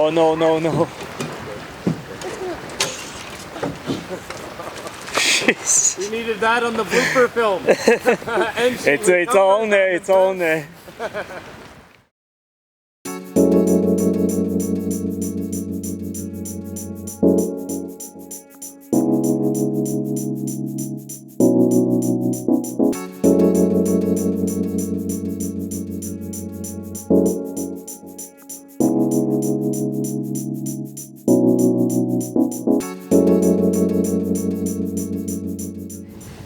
Oh, no. Jeez. We needed that on the blooper film. It's all in there, it's all in there.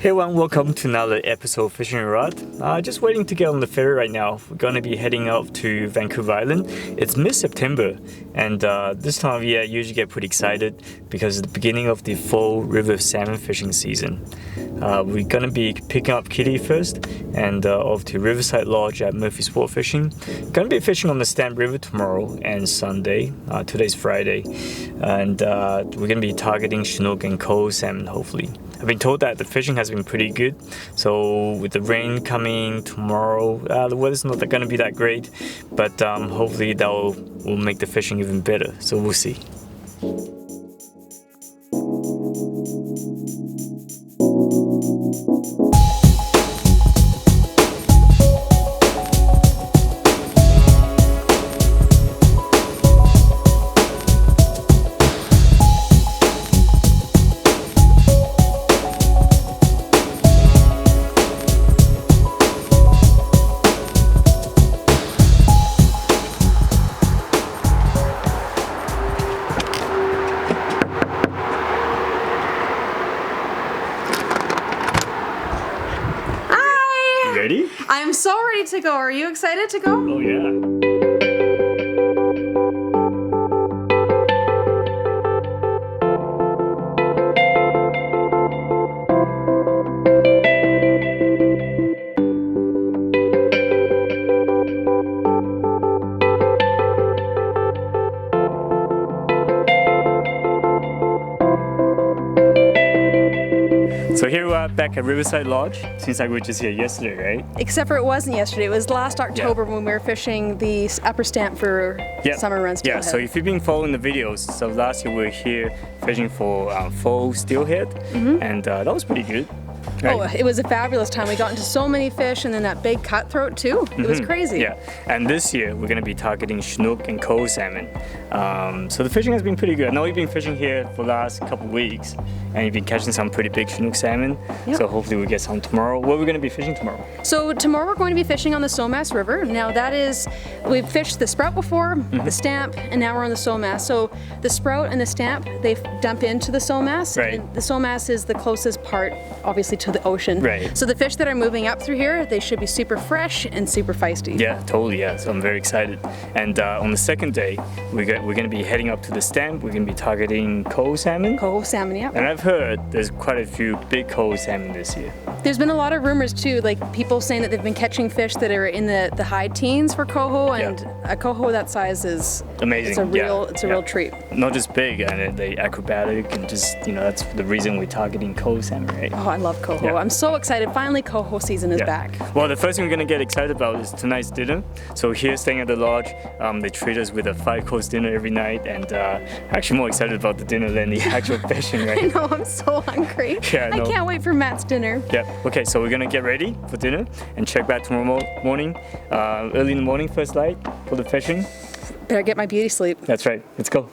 Hey everyone, welcome to another episode of Fishing Rod. Just waiting to get on the ferry right now. We're going to be heading out to Vancouver Island. It's mid-September, and this time of year I usually get pretty excited because it's the beginning of the fall river salmon fishing season. We're going to be picking up Kitty first and off to Riverside Lodge at Murphy Sportfishing. Going to be fishing on the Stamp River tomorrow and Sunday. Today's Friday, and we're going to be targeting CHINOOK and COHO salmon hopefully. I've been told that the fishing has been pretty good, so with the rain coming tomorrow, the weather's not going to be that great, but hopefully that will make the fishing even better, so we'll see. Ready? I'm so ready to go. Are you excited to go? Oh yeah. So here we are back at Riverside Lodge. Seems like we were just here yesterday, right? Except for it wasn't yesterday. It was last October when we were fishing the upper stamp for summer run steelhead. Yeah, so if you've been following the videos, so last year we were here fishing for full steelhead, and that was pretty good. Right? Oh, it was a fabulous time. We got into so many fish, and then that big cutthroat too. It was crazy. Yeah, and this year we're going to be targeting CHINOOK and COHO salmon. So the fishing has been pretty good. I know we've been fishing here for the last couple of weeks, and you've been catching some pretty big CHINOOK salmon. Yep. So hopefully we get some tomorrow. What are we going to be fishing tomorrow? So tomorrow we're going to be fishing on the Somass River. Now that is, we've fished the Sprout before, the Stamp, and now we're on the Somass. So the Sprout and the Stamp, they dump into the Somass. Right. And the Somass is the closest part, obviously, to the ocean. Right. So the fish that are moving up through here, they should be super fresh and super feisty. Yeah, totally, yeah. So I'm very excited. And on the second day, we're going to be heading up to the Stamp. We're going to be targeting COHO salmon. COHO salmon, yeah. And I've heard there's quite a few big COHO salmon this year. There's been a lot of rumors too, like people saying that they've been catching fish that are in the high teens for COHO, and a COHO that size is amazing. It's a real treat. Not just big, and they acrobatic, and just, that's the reason we're targeting COHO salmon, right? Oh, I love COHO. Yeah. I'm so excited. Finally, COHO season is back. Well, the first thing we're going to get excited about is tonight's dinner. So here, staying at the lodge, they treat us with a 5-course dinner every night, and actually more excited about the dinner than the actual fishing, right? I know, I'm so hungry. Yeah, I can't wait for Matt's dinner. Yeah, okay, so we're going to get ready for dinner and check back tomorrow morning, early in the morning, first light for the fishing. Better get my beauty sleep. That's right, let's go.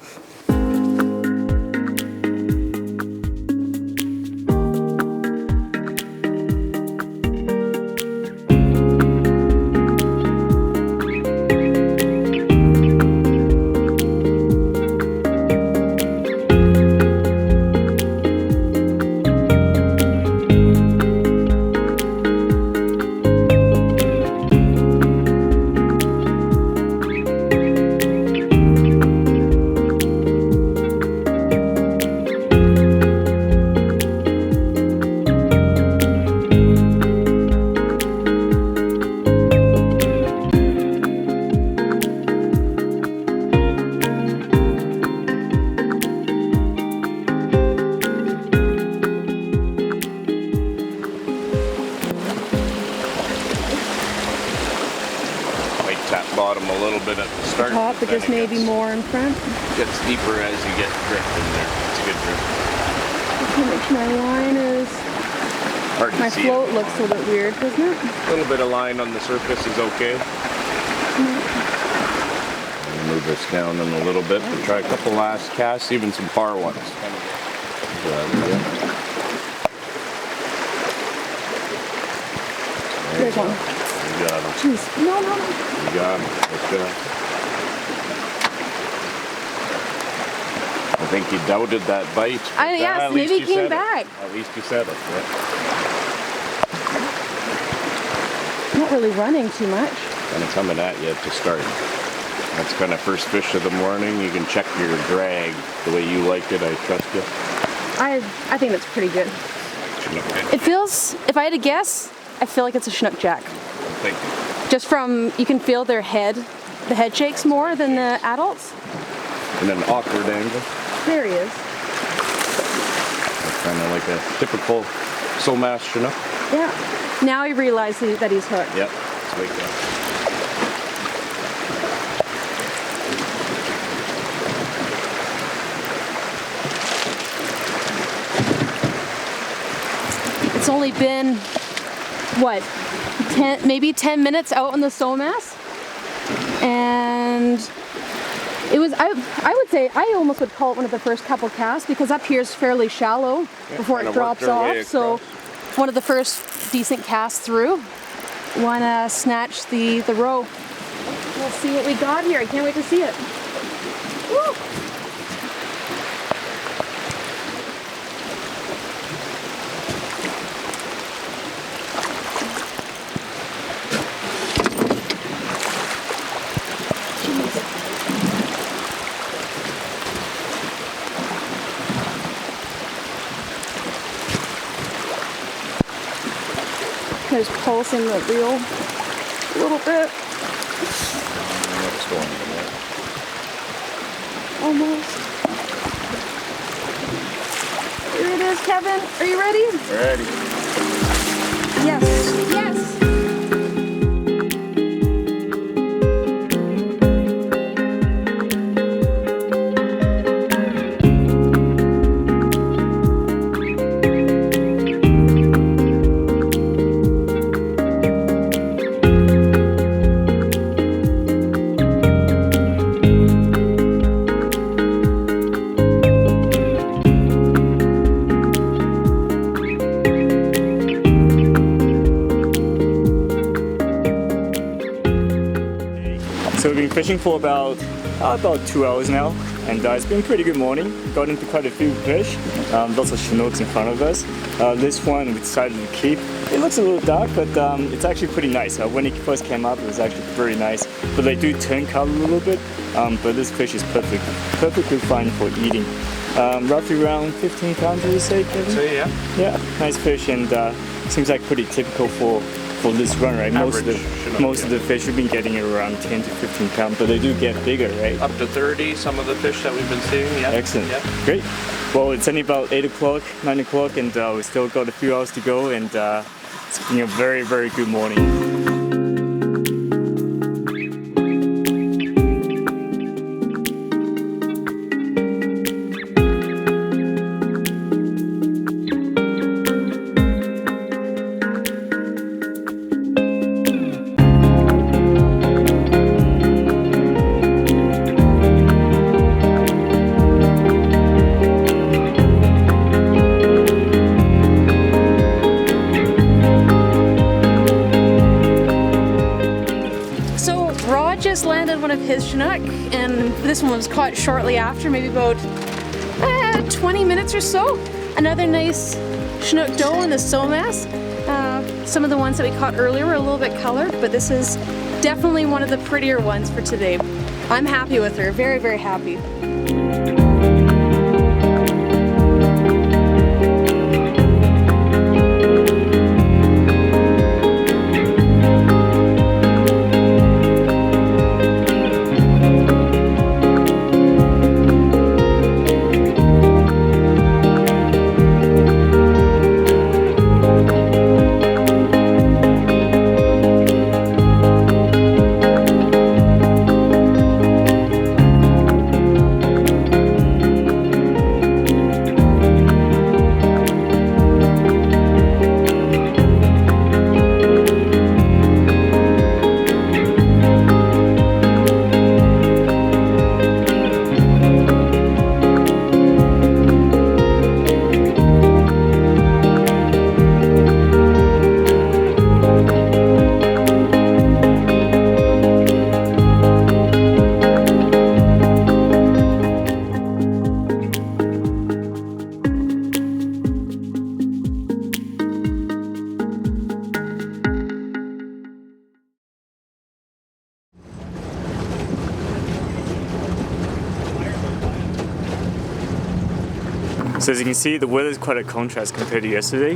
little bit at the start. Top, but just maybe more in front. Gets deeper as you get drift in there. It's a good drift. Okay, make sure my line is. Hard to My see float it. looks a little bit weird, doesn't it? A little bit of line on the surface is okay. Move this down in a little bit. We'll try a couple last casts, even some far ones. There's one. You got him. Jeez. No. You got him. Let's go. I think you doubted that bite. Yes, At maybe least he you came said back. it. At least you said it. Yeah. Not really running too much. Kind of coming at you to start. That's kind of first fish of the morning. You can check your drag the way you like it. I trust you. I think that's pretty good. It feels, if I had to guess, I feel like it's a Chinook jack. Thank you. Just from, you can feel their head. The head shakes more than the adults. And an awkward angle. There he is. That's kind of like a typical Somass Chinook. Yeah. Now I realize that he's hooked. Yep. Let's wake up. It's only been, what, maybe 10 minutes out on the Somass, and it was, I would say, I almost would call it one of the first couple casts, because up here is fairly shallow before it drops off, so one of the first decent casts through. Want to snatch the roe. We'll see what we got here. I can't wait to see it. Woo! Just pulsing the reel a little bit. Almost. Here it is, Kevin. Are you ready? Ready. Yes. Yes. So we've been fishing for about 2 hours now, and it's been a pretty good morning. Got into quite a few fish, lots of Chinooks in front of us. This one we decided to keep. It looks a little dark, but it's actually pretty nice. When it first came up, it was actually very nice, but they do turn color a little bit. But this fish is perfectly fine for eating. Roughly around 15 pounds, would you say, Kevin? So yeah. Yeah, nice fish, and seems like pretty typical for this run, right? Most of the fish we've been getting are around 10 to 15 pounds, but they do get bigger, right? Up to 30, some of the fish that we've been seeing, yeah. Excellent. Yep. Great. Well, it's only about 8 o'clock, 9 o'clock, and we still got a few hours to go, and it's been a very, very good morning. Landed one of his Chinook, and this one was caught shortly after, maybe about 20 minutes or so. Another nice Chinook doe in the Somass. Some of the ones that we caught earlier were a little bit colored, but this is definitely one of the prettier ones for today. I'm happy with her, very, very happy. So as you can see, the weather is quite a contrast compared to yesterday.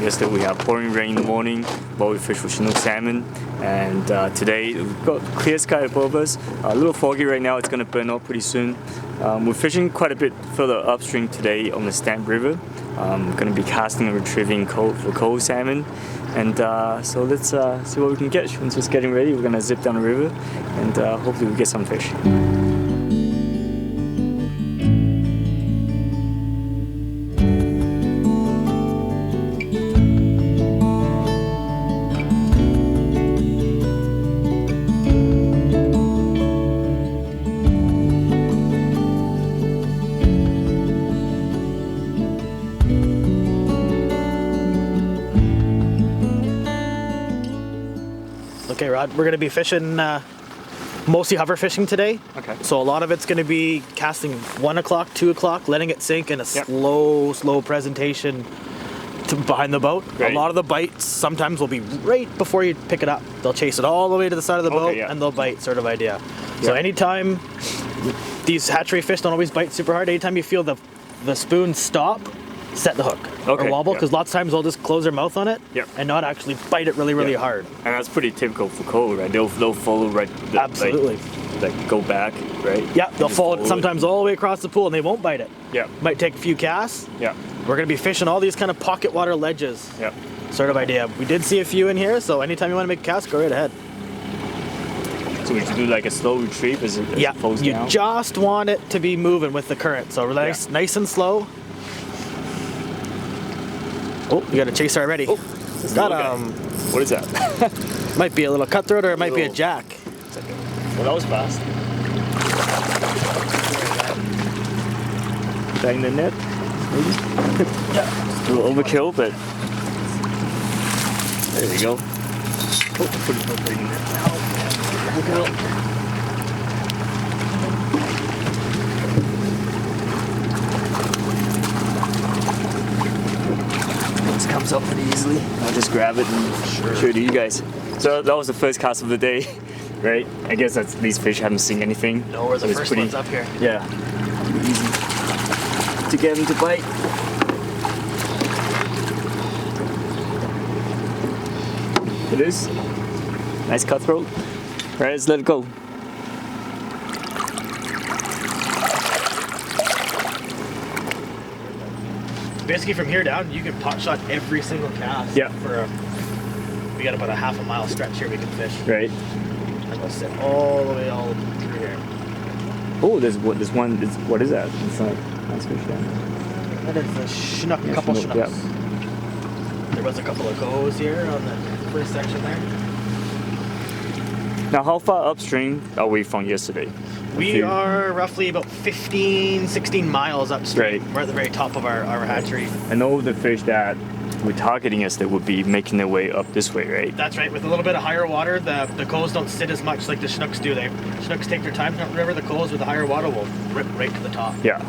Yesterday we had pouring rain in the morning while we fished for Chinook salmon, and today we've got clear sky above us. A little foggy right now, it's going to burn up pretty soon. We're fishing quite a bit further upstream today on the Stamp River. Going to be casting and retrieving for coho salmon, and so let's see what we can catch. Once it's getting ready, we're going to zip down the river and hopefully we get some fish. Okay, Rod, we're going to be fishing, mostly hover fishing today. Okay. So a lot of it's going to be casting 1 o'clock, 2 o'clock, letting it sink in a slow presentation behind the boat. Right. A lot of the bites sometimes will be right before you pick it up. They'll chase it all the way to the side of the boat and they'll bite, sort of idea. So anytime, these hatchery fish don't always bite super hard. Anytime you feel the spoon stop, set the hook or wobble, because lots of times they'll just close their mouth on it and not actually bite it really hard. And that's pretty typical for coho, right? They'll follow right. Absolutely. Like go back, right? Yeah, they'll follow it sometimes all the way across the pool and they won't bite it. Yeah. Might take a few casts. Yeah. We're going to be fishing all these kind of pocket water ledges. Yeah. Sort of idea. We did see a few in here, so anytime you want to make a cast, go right ahead. So we should do like a slow retrieve as it falls you down? just want it to be moving with the current. So nice and slow. Oh, you got a chaser already. Oh, got what is that? might be a little cutthroat or it might be a jack. Well, that was fast. Bang the net, maybe? A little overkill, but there we go. Oh, put it in there now. Overkill. Comes up pretty easily. I'll just grab it and show it to you guys. So that was the first cast of the day, right? I guess these fish haven't seen anything. No, we're the first ones up here. Yeah, easy to get them to bite. It is. Nice cutthroat. Right, let's let it go. Basically from here down, you can pot shot every single cast. Yeah. We got about a half a mile stretch here we can fish. Right. And we'll sit all the way through here. Oh, there's one. What is that? It's like nice fish down there. That is a Chinook, a couple Chinooks. Yeah. There was a couple of cohos here on the first section there. Now, how far upstream are we from yesterday? We are roughly about 15, 16 miles upstream. Right. We're at the very top of our hatchery. I know the fish that we're targeting yesterday would be making their way up this way, right? That's right. With a little bit of higher water, the cohos don't sit as much like the Chinooks do. Chinooks take their time down the river. The cohos with the higher water will rip right to the top. Yeah.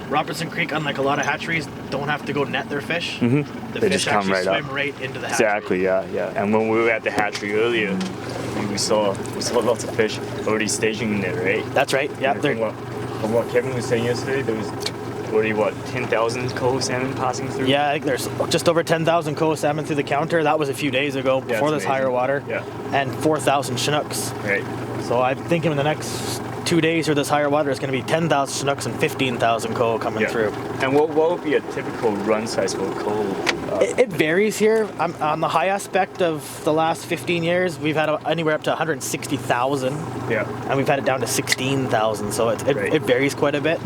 Robertson Creek, unlike a lot of hatcheries, don't have to go net their fish. Mm-hmm. The They fish just come actually right swim up. right into the hatchery. Exactly, yeah. And when we were at the hatchery earlier, we saw lots of fish already staging in there, right? That's right. Yeah. From what Kevin was saying yesterday, there was already 10,000 coho salmon passing through. Yeah, I think there's just over 10,000 coho salmon through the counter. That was a few days ago before this higher water. Yeah. And 4,000 Chinooks. Right. So I'm thinking in the next 2 days or this higher water, it's going to be 10,000 Chinooks and 15,000 coho coming through. And what would be a typical run size for a coho? It varies here. On the high aspect of the last 15 years, we've had anywhere up to 160,000. Yeah. And we've had it down to 16,000. So it varies quite a bit.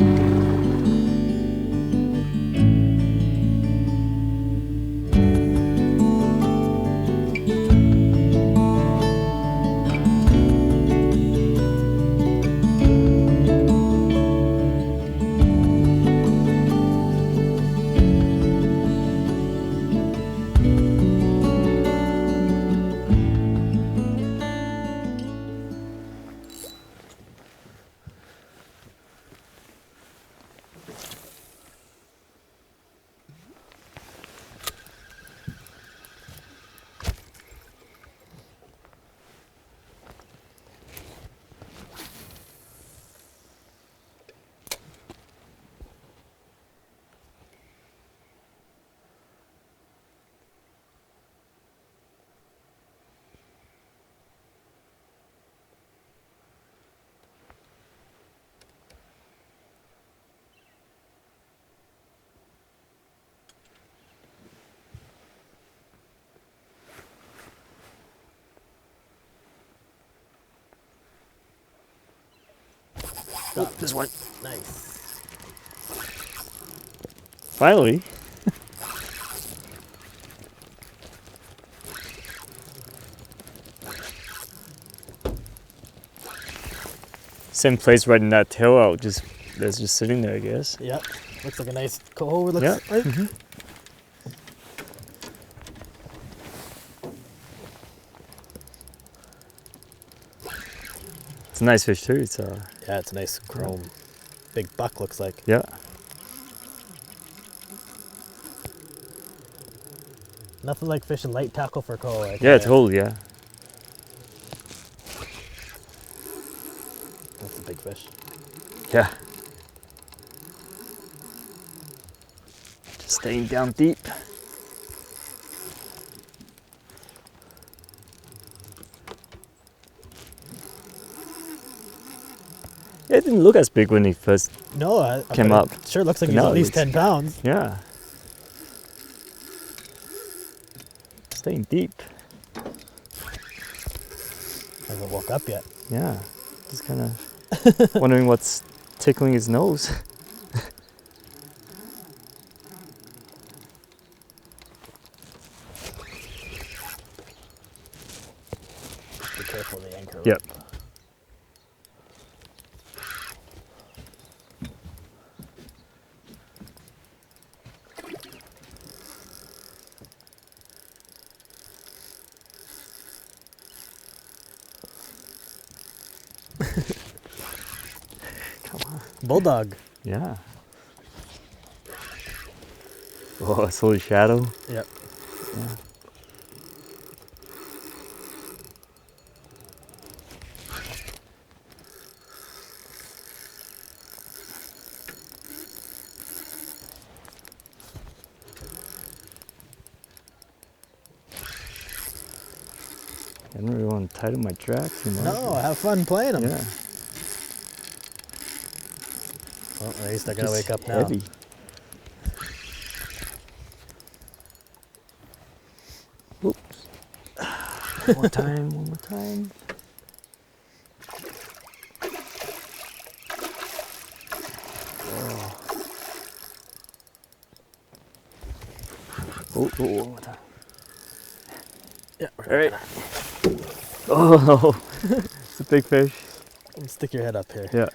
Oh, this one. Nice. Finally. Same place right in that tail out, that's just sitting there, I guess. Yep. Looks like a nice coho, looks Yeah. like. Mm-hmm. It's a nice fish too. It's Yeah, it's a nice chrome. Big buck, looks like. yeah. Nothing like fishing light tackle for coho. Yeah, totally, yeah. That's a big fish. Yeah. Just staying down deep. It didn't look as big when he first No, came up. It sure looks like But he's now at it least looks- 10 pounds. Yeah. Staying deep. Hasn't woke up yet. Yeah. Just kind of wondering what's tickling his nose. Be careful of the anchor. Yep. Come on. Bulldog. Yeah. Oh, I saw the shadow. Yep. Yeah. I don't really want to tighten my tracks too much. No, have fun playing them. Yeah. Well, at least I gotta Just wake up now. heavy. Oops. One more time, one more time. Oh, one more time. Yeah. All right. Oh, it's a big fish. Stick your head up here. Yeah.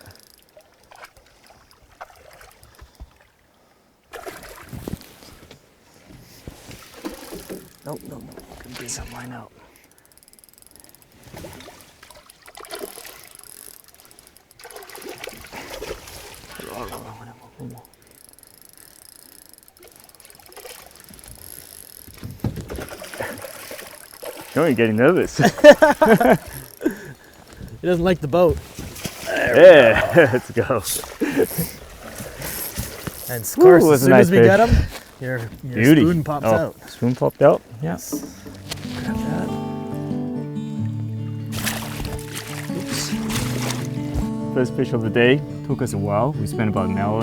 Nope, couldn't get some line out. You're getting nervous. He doesn't like the boat. Yeah, let's go. And of course, Ooh, as that's a soon nice as we fish. get him, your Beauty. spoon pops Oh, out. Spoon popped out? Yeah. Yes. Grab that. Oops. First fish of the day. Took us a while. We spent about an hour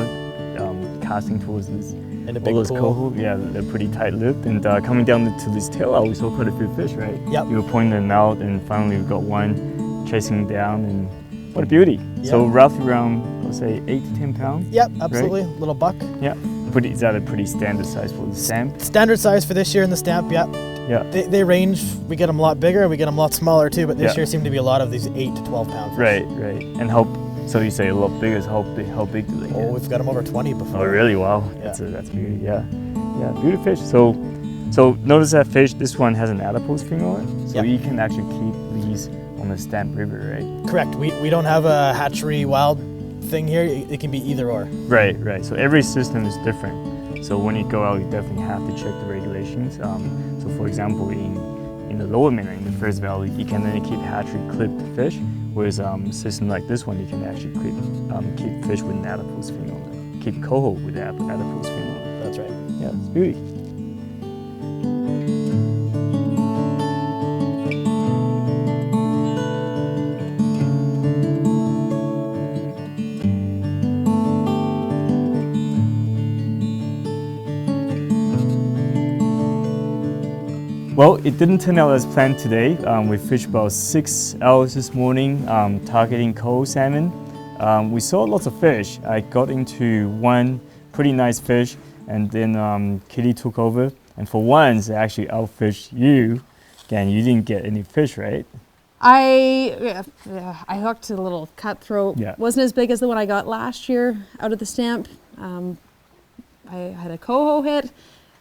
casting towards this. And a All big those pool. coho, yeah, they're pretty tight-lipped. And coming down to this tail out, we saw quite a few fish, right? Yep. We were pointing them out, and finally we got one, chasing down, and what a beauty. So Yeah. roughly around, let's say 8 to 10 pounds. Yep, absolutely. Little buck. Yeah. Is that a pretty standard size for the stamp? Standard size for this year in the stamp, yep. Yeah. They range. We get them a lot bigger, we get them a lot smaller too, but this Yeah. year seem to be a lot of these 8 to 12 pound fish. Right. And so you say a lot bigger, how big do they get? Oh, we've got them over 20 before. Oh, really? Wow. Yeah. That's beauty. Yeah, beautiful fish. So notice that fish. This one has an adipose fin on it, so Yep. you can actually keep these on the Stamp River, right? Correct. We don't have a hatchery wild thing here. It can be either or. Right. So every system is different. So when you go out, you definitely have to check the regulations. So for example, in the lower mainland, in the First Valley, you can only keep hatchery clipped fish, whereas a system like this one, you can actually keep fish with an adipose fin on it. Keep coho with adipose fin on it. That's right. Yeah, it's beauty. Well, it didn't turn out as planned today. We fished about 6 hours this morning, targeting coho salmon. We saw lots of fish. I got into one pretty nice fish, and then Kitty took over. And for once, I actually outfished you. Again, you didn't get any fish, right? I hooked a little cutthroat. Yeah. Wasn't as big as the one I got last year out of the Stamp. I had a coho hit.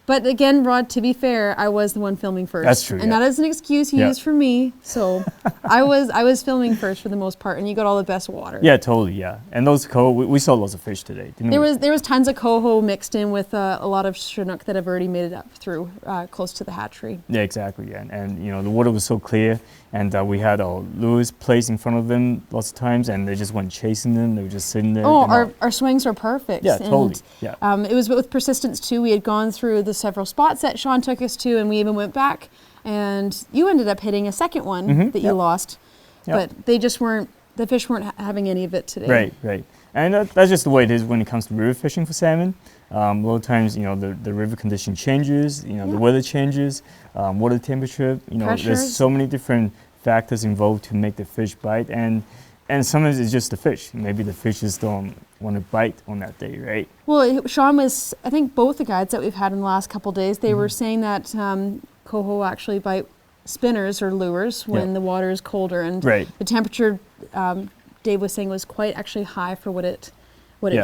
But again, Rod, to be fair, I was the one filming first. That's true. And that is an excuse you use for me. So I was filming first for the most part, and you got all the best water. Yeah, totally, yeah. And those coho, we saw lots of fish today, didn't we? There was tons of coho mixed in with a lot of Chinook that have already made it up through close to the hatchery. Yeah, exactly, yeah. And you know, the water was so clear, and we had our lures placed in front of them lots of times, and they just weren't chasing them, they were just sitting there. Oh, our swings were perfect. Yeah, totally, yeah. It was with persistence too. We had gone through the several spots that Shaun took us to, and we even went back, and you ended up hitting a second one that you lost, but they just weren't, the fish weren't having any of it today. Right. And that's just the way it is when it comes to river fishing for salmon. A lot of times, you know, the river condition changes, you know, the weather changes, water temperature, you know, there's so many different factors involved to make the fish bite, and sometimes it's just the fish. Maybe the fish just don't want to bite on that day, right? Well, Shaun was, I think both the guides that we've had in the last couple of days, they were saying that coho actually bite spinners or lures when the water is colder, and the temperature, Dave was saying, was quite actually high for what it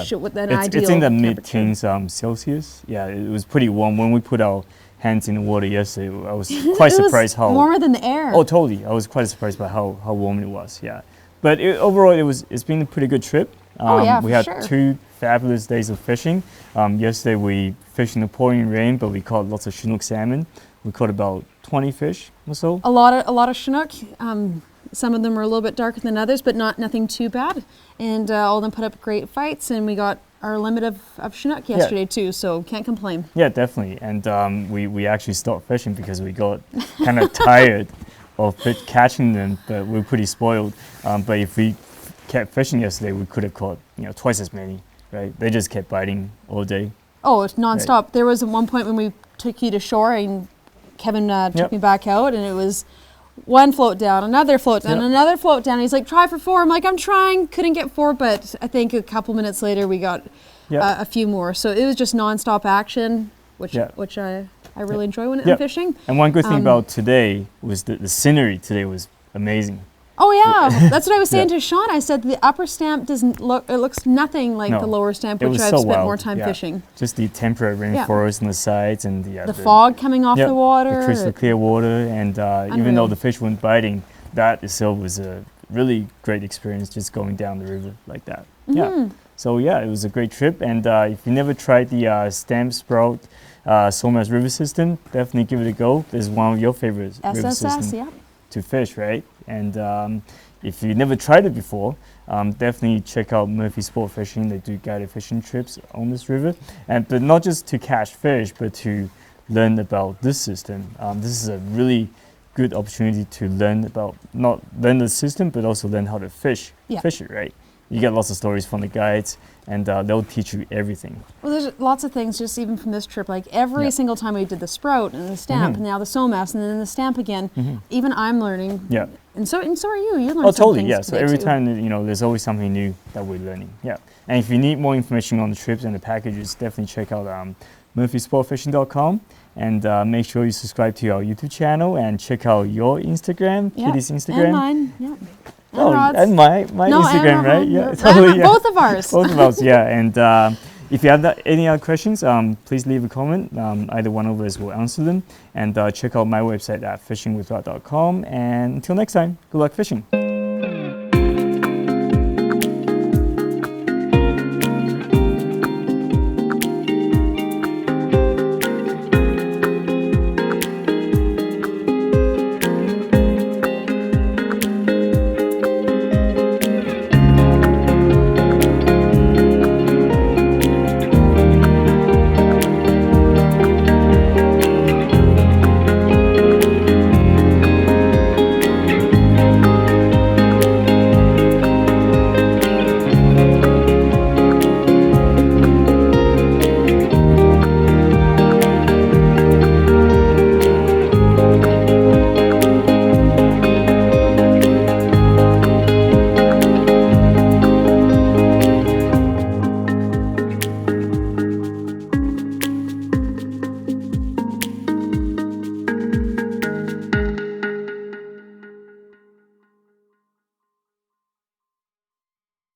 should, what an ideal it's in the temperature. mid-teens Celsius. Yeah, it was pretty warm. When we put our hands in the water yesterday, I was quite surprised how warmer than the air. Oh, totally. I was quite surprised by how warm it was. Yeah, but overall, it's been a pretty good trip. We had 2 fabulous days of fishing. Yesterday we fished in the pouring rain, but we caught lots of Chinook salmon. We caught about 20 fish or so. A lot of Chinook. Some of them are a little bit darker than others, but nothing too bad. And all of them put up great fights, and we got our limit of Chinook yesterday too, so can't complain. Yeah, definitely. And we actually stopped fishing because we got kind of tired of catching them, but we were pretty spoiled. But if we kept fishing yesterday, we could have caught, you know, twice as many, right? They just kept biting all day. Oh, it's nonstop. Right. There was at one point when we took you to shore, and Kevin took me back out, and it was one float down, another float down, another float down. He's like, try for 4. I'm like, I'm trying. Couldn't get 4, but I think a couple minutes later we got a few more. So it was just nonstop action, which I really enjoy when I'm fishing. And one good thing about today was that the scenery today was amazing. Oh yeah, that's what I was saying to Shaun. I said the upper Stamp doesn't look, it looks nothing like the lower Stamp, which I've spent more time fishing. Just the temperate rainforest on the sides, and the fog coming off the water. The crystal clear water, and even though the fish weren't biting, that itself was a really great experience, just going down the river like that. So yeah, it was a great trip, and if you never tried the Stamp Sprout Somass River system, definitely give it a go. It's one of your favorite river systems to fish, right? And if you never tried it before, definitely check out Murphy Sportfishing. They do guided fishing trips on this river, but not just to catch fish, but to learn about this system. This is a really good opportunity to learn the system, but also learn how to fish it, right? You get lots of stories from the guides, and they'll teach you everything. Well, there's lots of things just even from this trip. Like every single time we did the Sprout and the Stamp, and now the Somass, and then the Stamp again. Even I'm learning. Yeah. And so are you. You learn totally. Yeah. So every time, there's always something new that we're learning. Yeah. And if you need more information on the trips and the packages, definitely check out murphysportfishing.com, and make sure you subscribe to our YouTube channel and check out your Instagram, Kitty's Instagram. And mine. Yeah. And my Instagram, right? Yeah, totally. Both of ours. Both of ours, yeah. And if you have any other questions, please leave a comment. Either one of us will answer them. And check out my website at fishingwithrod.com. And until next time, good luck fishing.